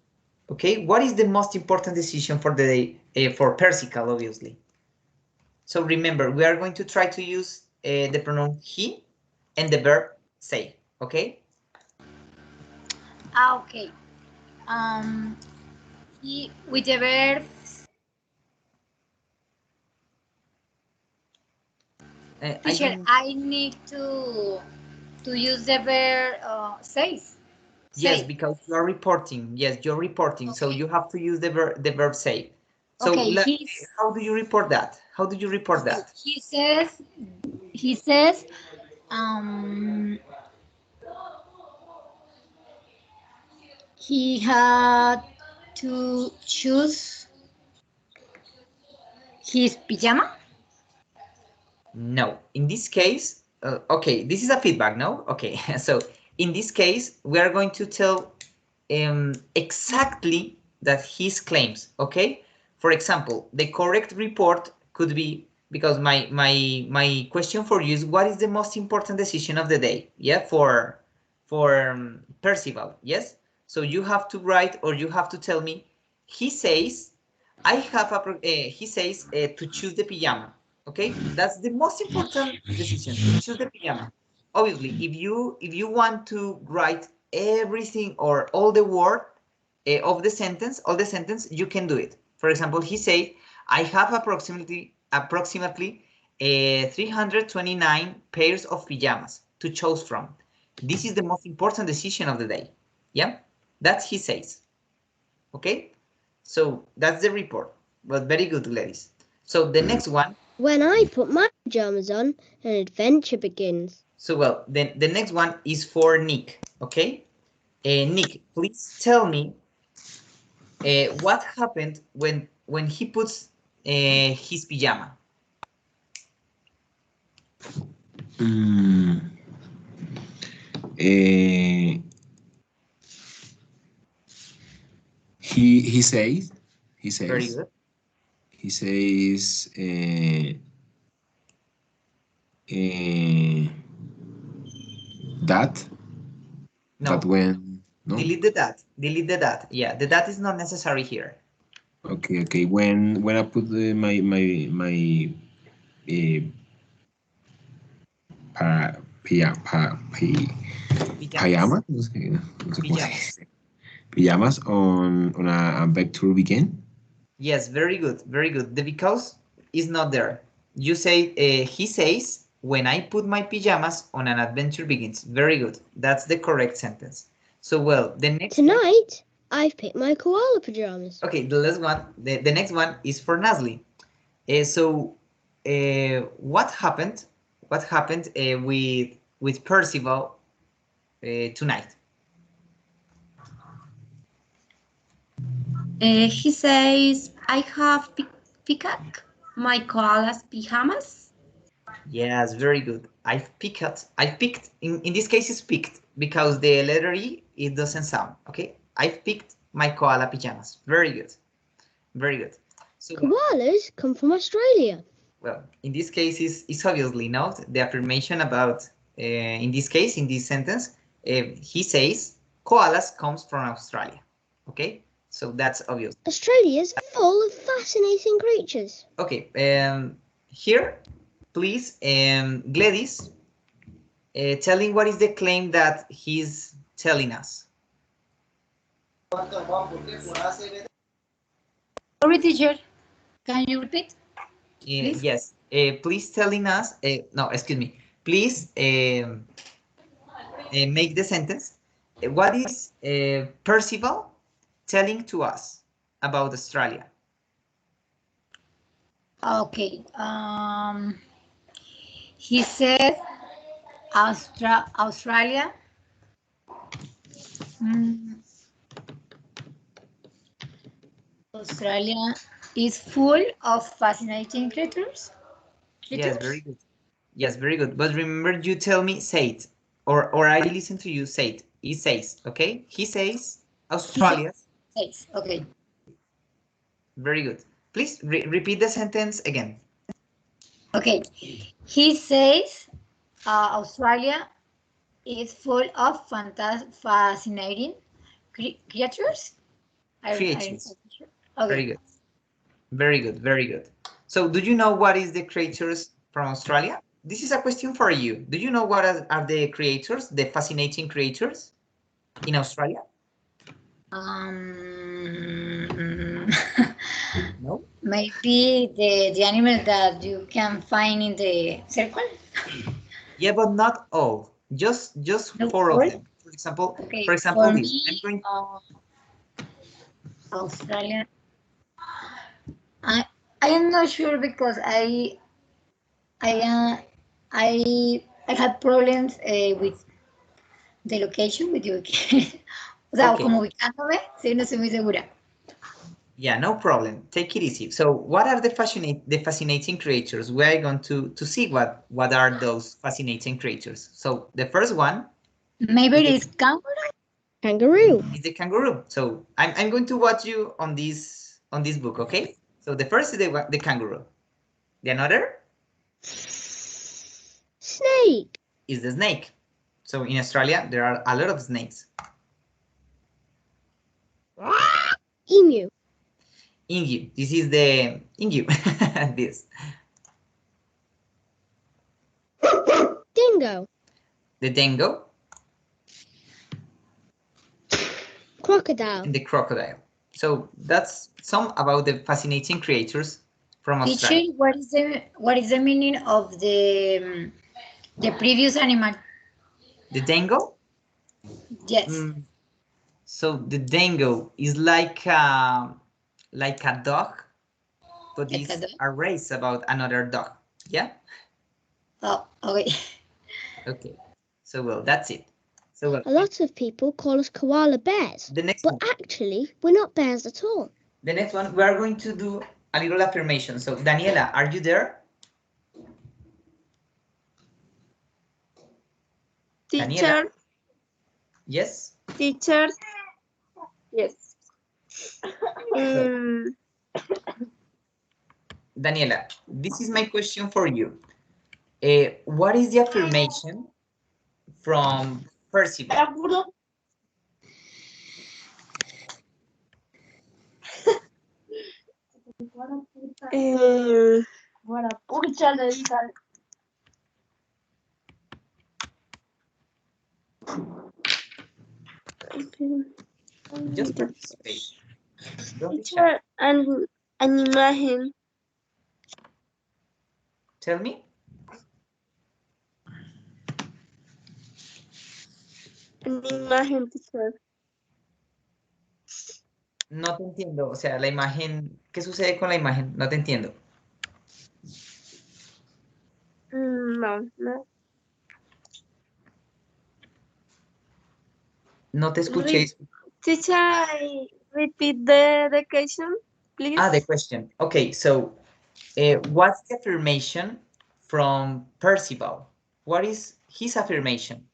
Okay, what is the most important decision for the day for Persical, obviously? So remember, we are going to try to use the pronoun he and the verb say. Okay. Okay. He, with the verb teacher, I need to use the verb says. Yes, Say. because you are reporting. Yes, you're reporting. Okay. So you have to use the verb say. So Okay, how do you report that? How do you report that? He says, he had to choose his pajama. No, in this case, okay, this is a feedback, no? Okay, so in this case, we are going to tell exactly that his claims, okay? For example, the correct report could be, because my question for you is, what is the most important decision of the day? Yeah, for Percival, yes? So you have to write, or you have to tell me, he says, I have he says to choose the pajama. Okay, that's the most important decision, to choose the pajama. Obviously, if you want to write everything or all the word of the sentence, you can do it. For example, he said, I have approximately 329 pairs of pajamas to choose from. This is the most important decision of the day. Yeah, that's he says. Okay, so that's the report. But very good, ladies. So the next one. When I put my pajamas on, an adventure begins. So well, then the next one is for Nick. Okay, Nick, please tell me what happened when he puts his pajama. He says Very good. he says that No, that when no delete the that. Yeah, the that is not necessary here. okay when I put my pa, pia, pa, pi, Pajamas. no sé cómo se dice. Pajamas on a vector begin. Yes, very good, very good. The because is not there. You say, he says, when I put my pajamas on, an adventure begins. Very good. That's the correct sentence. So, well, the next Tonight, I've picked my koala pajamas. Okay, the last one, the next one is for Nasli. What happened? What happened with Percival tonight? He says, I have picked my koala's pajamas. Yes, very good. I've picked, in this case it's picked, because the letter E, it doesn't sound, okay? I've picked my koala pajamas. Very good. Very good. So, Koalas come from Australia. well, in this case, is obviously not the affirmation about, in this case, in this sentence, he says, koalas comes from Australia, okay? So that's obvious. Australia's full of fascinating creatures. Okay, here, please, Gladys, telling what is the claim that he's telling us. Sorry, teacher. Can you repeat? Yes, please telling us, no, excuse me, please make the sentence. What is Percival telling to us about Australia? Okay. he says Australia. Australia is full of fascinating creatures. Yes, very good. Yes, very good. But remember, you tell me, say it, or I listen to you say it. He says, okay? He says Australia. Says, okay. Very good. Please repeat the sentence again. Okay. He says Australia is full of fascinating creatures. Creatures. Okay. Very good. Very good. Very good. So, do you know what is the creatures from Australia? This is a question for you. Do you know what are the creators, the fascinating creatures in Australia? No. Maybe the animals that you can find in the circle. Yeah, but not all. Just No, four all? of them. For example, Okay, for example, for this. me, I'm going. Australia. I am not sure because I have problems with the location, with you. O sea, Okay. como ubicándome, sí, no soy muy segura. Yeah, no problem. Take it easy. So, what are the fascinating creatures? We are going to see what are those fascinating creatures. So, the first one. Maybe it is kangaroo. Kangaroo. Is the kangaroo. So, I'm going to watch you on this book. Okay. So the first is the kangaroo. The another. Snake. Is the snake. So in Australia there are a lot of snakes. Emu. Emu. This is the emu. This. Dingo. The dingo. Crocodile. And the crocodile. So that's some about the fascinating creatures from Australia. Teacher, what is the meaning of the previous animal? The dingo. Yes. So the dingo is like a dog, but Like it's a race about another dog. Yeah. Oh, okay. Okay. So well, that's it. So well, a lot of people call us koala bears. The next but one. actually, we're not bears at all. The next one, we are going to do a little affirmation. So Daniela, are you there? Teacher. Daniela? Yes? Teacher. Yes. Daniela, this is my question for you. What is the affirmation from Percival? Just participate. Don't be shy. Teacher, an imagen. Tell me. An imagen, teacher. No te entiendo. O sea, la imagen, ¿qué sucede con la imagen? No te entiendo. No, no. No te escuché. Teacher, repeat the question, please. The question. Okay, so what's the affirmation from Percival? What is his affirmation?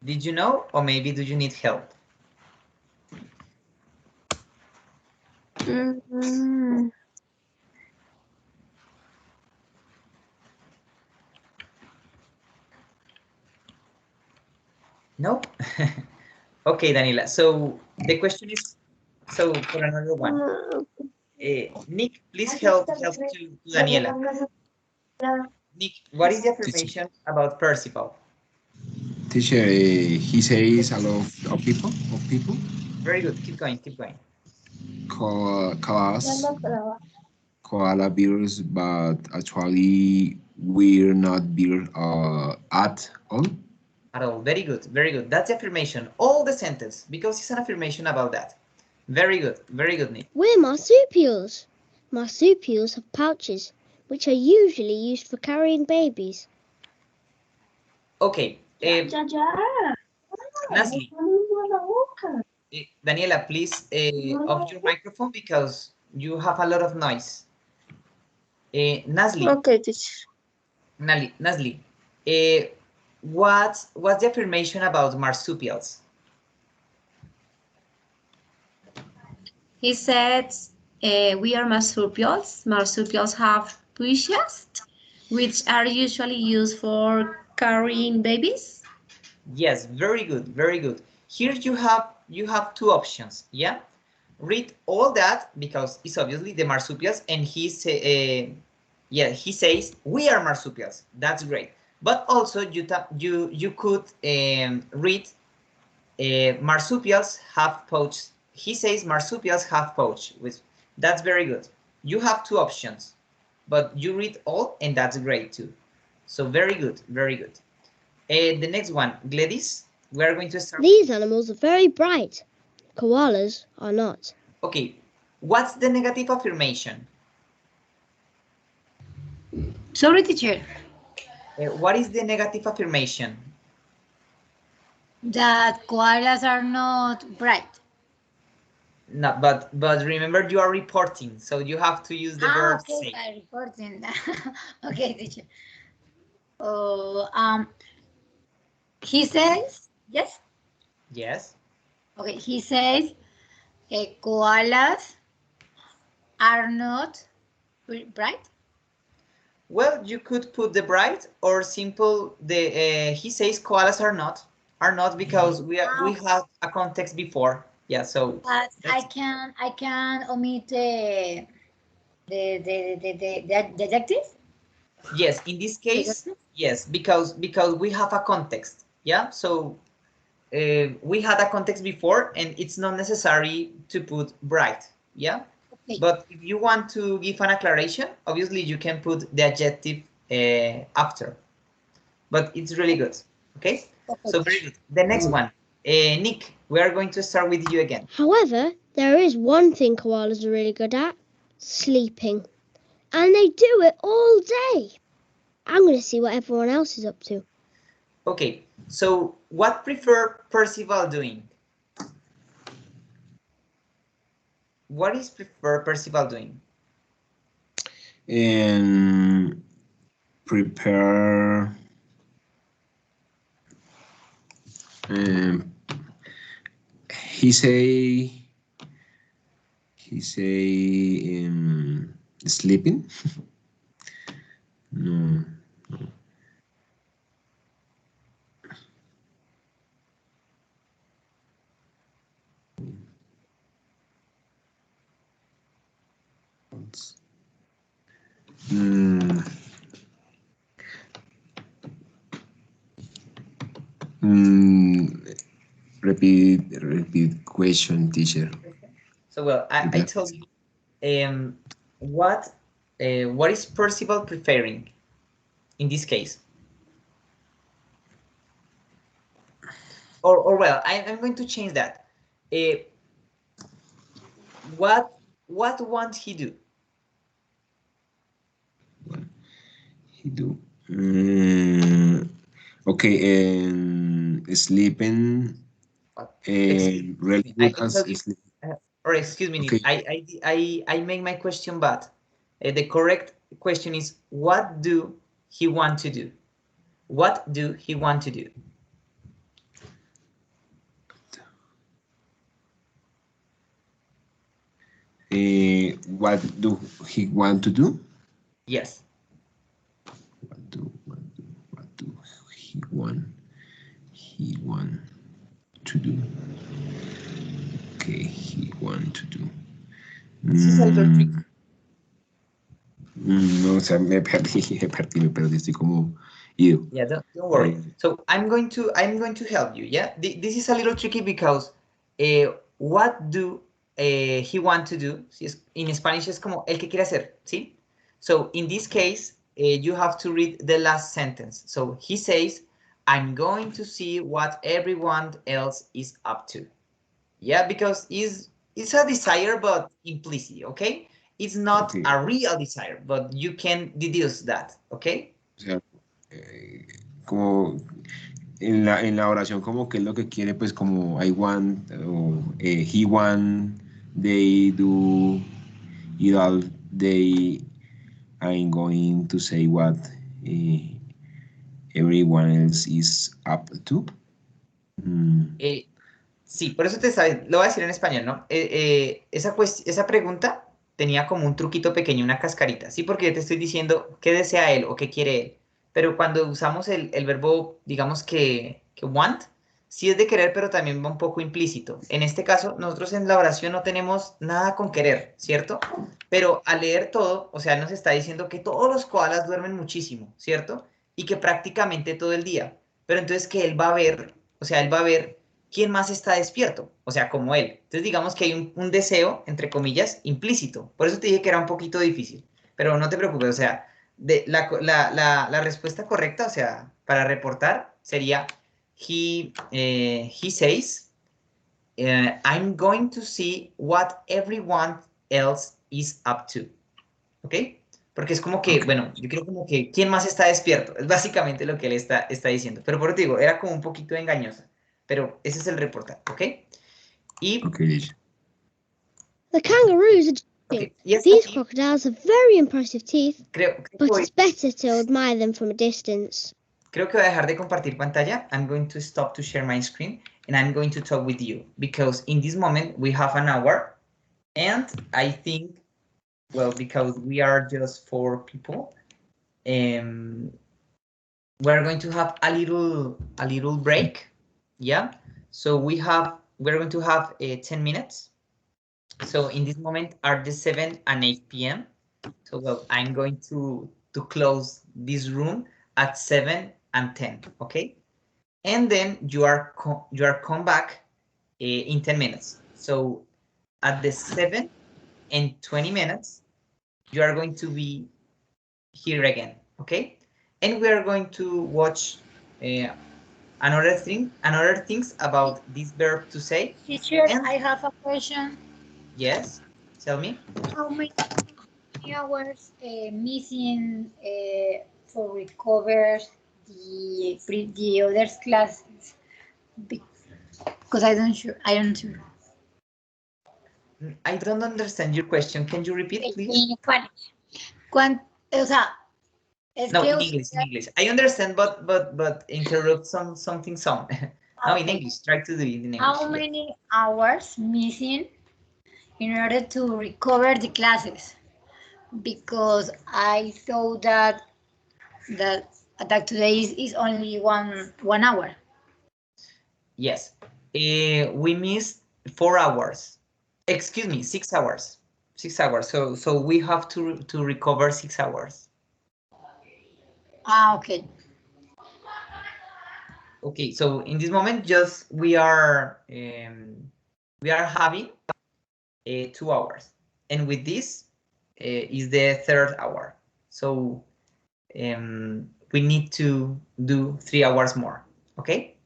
Did you know, or maybe do you need help? No? Okay, Daniela. So the question is, so for another one. Nick, please help to Daniela. Nick, what is the affirmation about Percival? Teacher, he says a lot of people. Very good. Keep going. Keep going. Koala bears, but actually we're not bears at all. At all. Very good. Very good. That's the affirmation. All the sentence because it's an affirmation about that. Very good. Very good, Nick. We're marsupials. Marsupials have pouches, which are usually used for carrying babies. Okay. Nasli, Daniela, please off your microphone because you have a lot of noise. Nasli, Okay, teacher. Nasli, what's the affirmation about marsupials? He says, we are marsupials. Marsupials have pouches, which are usually used for carrying babies. Yes, very good, very good. Here you have two options. Yeah, read all that because it's obviously the marsupials, and he says we are marsupials. That's great. But also you could read marsupials have pouch. He says marsupials have pouch. That's very good. You have two options, but you read all, and that's great too. So very good, very good. The next one, Gladys, we are going to start. These animals are very bright. Koalas are not. Okay, what's the negative affirmation? Sorry, teacher. What is the negative affirmation? That koalas are not bright. No, but remember you are reporting, so you have to use the verb okay, say. I'm reporting. Okay, teacher. He says, yes? Yes. Okay, he says koalas are not bright. Well, you could put the bright or simple the he says koalas are not because we have a context before. Yeah, so But I can omit the adjective. yes, in this case, yes, because we have a context. Yeah, so we had a context before, and it's not necessary to put bright. Yeah, okay. But if you want to give an acceleration, obviously you can put the adjective after. But it's really good. Okay, so very good. The next one, Nick, we are going to start with you again. However, there is one thing koalas are really good at: sleeping. And they do it all day. I'm going to see what everyone else is up to. Okay, so what prefer Percival doing? What is prefer Percival doing? Prepare he say sleeping. No. Repeat question, teacher. So well, I told you what is Percival preferring in this case? Or well, I'm going to change that. What won't he do? He do. Okay, and sleeping. And really good as sleeping. Or excuse me, okay. I make my question bad. The correct question is, what do he want to do? What do he want to do? What do he want to do? Yes. What do he want to do? Okay, he want to do. This is a little tricky. No, o sea, me perdí, estoy como ido. Yeah, don't worry. So I'm going to help you. Yeah, this is a little tricky because what do he want to do? In Spanish es como el que quiere hacer, ¿sí? So in this case, you have to read the last sentence. So he says, I'm going to see what everyone else is up to. Yeah, because it's a desire, but implicit, okay? It's not Okay. a real desire, but you can deduce that, okay? O sea, como en la oración, como que es lo que quiere, pues como I want, o he want, they do, it all, they, I'm going to say what everyone else is up to. Mm, Sí, por eso lo voy a decir en español, ¿no? Esa pregunta tenía como un truquito pequeño, una cascarita, ¿sí? Porque yo te estoy diciendo qué desea él o qué quiere él. Pero cuando usamos el verbo, digamos que want, sí es de querer, pero también va un poco implícito. En este caso, nosotros en la oración no tenemos nada con querer, ¿cierto? Pero al leer todo, o sea, nos está diciendo que todos los koalas duermen muchísimo, ¿cierto? Y que prácticamente todo el día. Pero entonces que él va a ver, o sea, él va a ver quién más está despierto, o sea, como él. Entonces digamos que hay un deseo, entre comillas, implícito. Por eso te dije que era un poquito difícil, pero no te preocupes, o sea, la respuesta correcta, o sea, para reportar sería he says, I'm going to see what everyone else is up to. ¿Ok? Porque es como que, bueno, yo creo como que ¿quién más está despierto? Es básicamente lo que él está diciendo. Pero por eso te digo, era como un poquito engañosa. Pero ese es el reportaje, ¿ok? Y, okay. The kangaroos are okay, jumping. y hasta These aquí crocodiles have very impressive teeth, creo que but voy, it's better to admire them from a distance. creo que voy a dejar de compartir pantalla. I'm going to stop to share my screen and I'm going to talk with you because in this moment we have an hour and I think, well, because we are just 4 people, we're going to have a little break. Yeah, so we're going to have 10 minutes. So in this moment are the 7 and 8 p.m. So well, I'm going to close this room at 7 and 10, okay? And then you are come back in 10 minutes. So at the 7 and 20 minutes, you are going to be here again, okay? And we are going to watch another things about this verb to say. Teacher, And I have a question. yes, tell me. How many hours missing for recover the other classes? Because I don't sure. I don't understand your question. Can you repeat, please? En Spanish. O sea, es No, que in English. I understand, but interrupt something. No, in English. Try to do it in English. How many hours missing in order to recover the classes? Because I thought that today is only one hour. Yes. We missed 4 hours. Excuse me, 6 hours. 6 hours. So we have to recover 6 hours. Okay. Okay, so in this moment, just we are having 2 hours, and with this is the 3rd hour. So we need to do 3 hours more. Okay.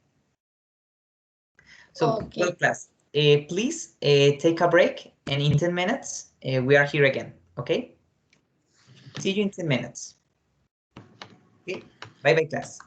So Okay. well, class, please take a break, and in 10 minutes we are here again. Okay. See you in 10 minutes. Okay. Bye bye, class.